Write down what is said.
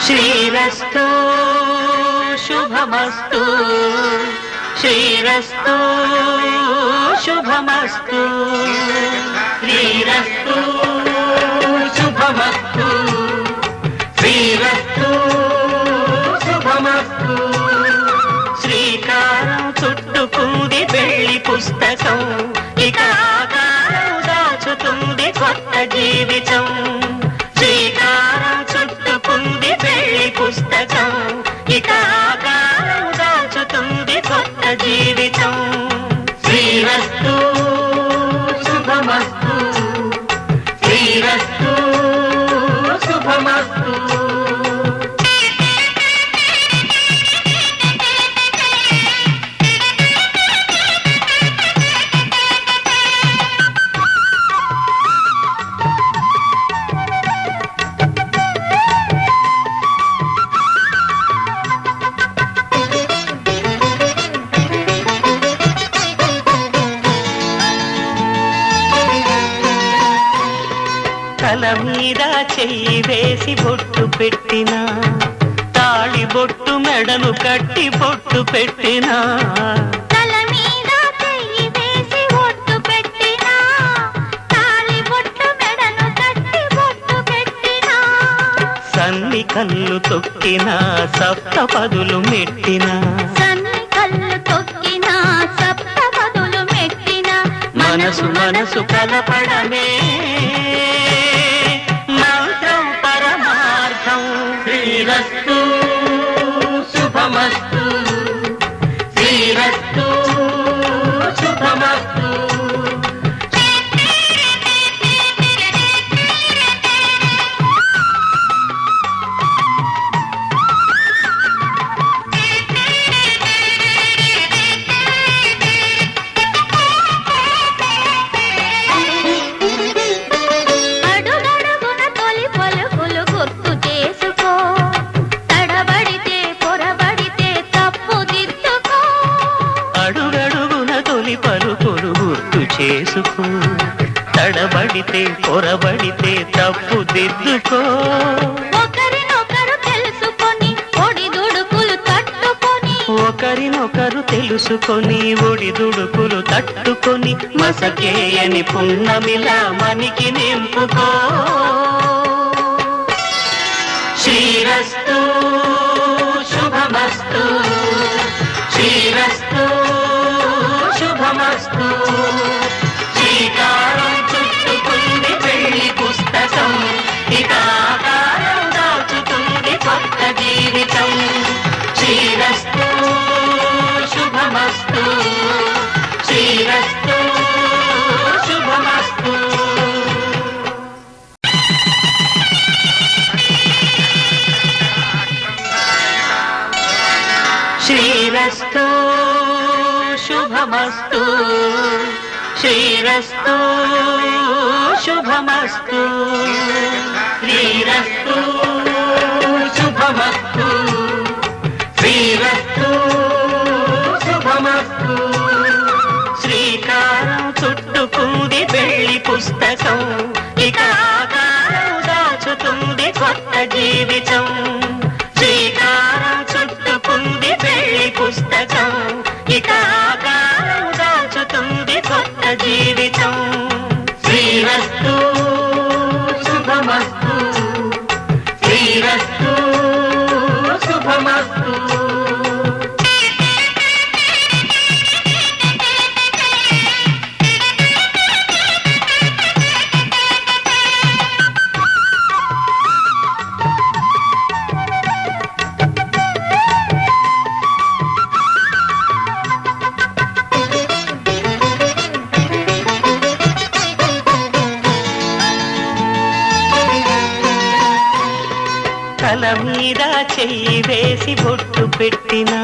శ్రీరస్తు శుభమస్తు శ్రీరస్తు శుభమస్తు శ్రీరస్తు శుభమస్తు శ్రీరస్తు శుభమస్తు శ్రీకారం చుట్టుకుంది వెళ్లి పుస్తకం ఇక ఆకారం దాచుతుంది కొత్త జీవితం శ్రీకారం చుట్టుకుంది వెళ్లి పుస్తకం ఇక ఆకారం దాచుతుంది కొత్త జీవితం శ్రీరస్తు శుభమస్తు శ్రీరస్తు శుభమస్తు తల మీద చెయ్యి వేసి బొట్టు పెట్టినా తాళి బొట్టు మెడను కట్టి బొట్టు పెట్టినా తల మీద చెయ్యి వేసి బొట్టు పెట్టినా తాళి బొట్టు మెడను కట్టి బొట్టు పెట్టినా సన్ని కళ్ళు తొక్కినా సప్తపదులు మెట్టినా సన్ని కళ్ళు తొక్కినా సప్తపదులు మెట్టినా మనసు మనసు కలపడమే మంత్రం పరమార్థం శ్రీరస్తు శుభమస్తు శ్రీరస్తు శుభమస్తు చేసుకో తడబడితే పొరబడితే తప్పు దిద్దుకో ఒకరినొకరు తెలుసుకొని ఒడిదుడుకులు తట్టుకొని ఒకరినొకరు తెలుసుకొని ఒడిదుడుకులు తట్టుకొని మసకేయని పున్నమిలా మనికి నింపుకో శ్రీరస్తు శుభమస్తు శ్రీరస్తు శుభమస్తు శ్రీకారం చుట్టుకుంది పెళ్లి పుస్తకం ఇక ఆకారం దాచుతుంది కొత్త జీవితం శ్రీరస్తు శుభమస్తు శ్రీరస్తు శుభమస్తు శ్రీరస్తు శుభమస్తు శ్రీరస్తు శుభమస్తు శ్రీరస్తు శుభమస్తు శ్రీరస్తు శుభమస్తు శ్రీకారం చుట్టుకుంది వెళ్లి పుస్తకం ఇక ఆకారం దాచుతుంది కొత్త జీవితం శ్రీకారం చుట్టుకుంది వెళ్లి పుస్తకం ఇక ఆకారం దాచుతుంది కొత్త జీవితం శ్రీరస్తు శుభమస్తు శ్రీరస్తు శుభమస్తు తల మీద చెయ్యి వేసి బొట్టు పెట్టినా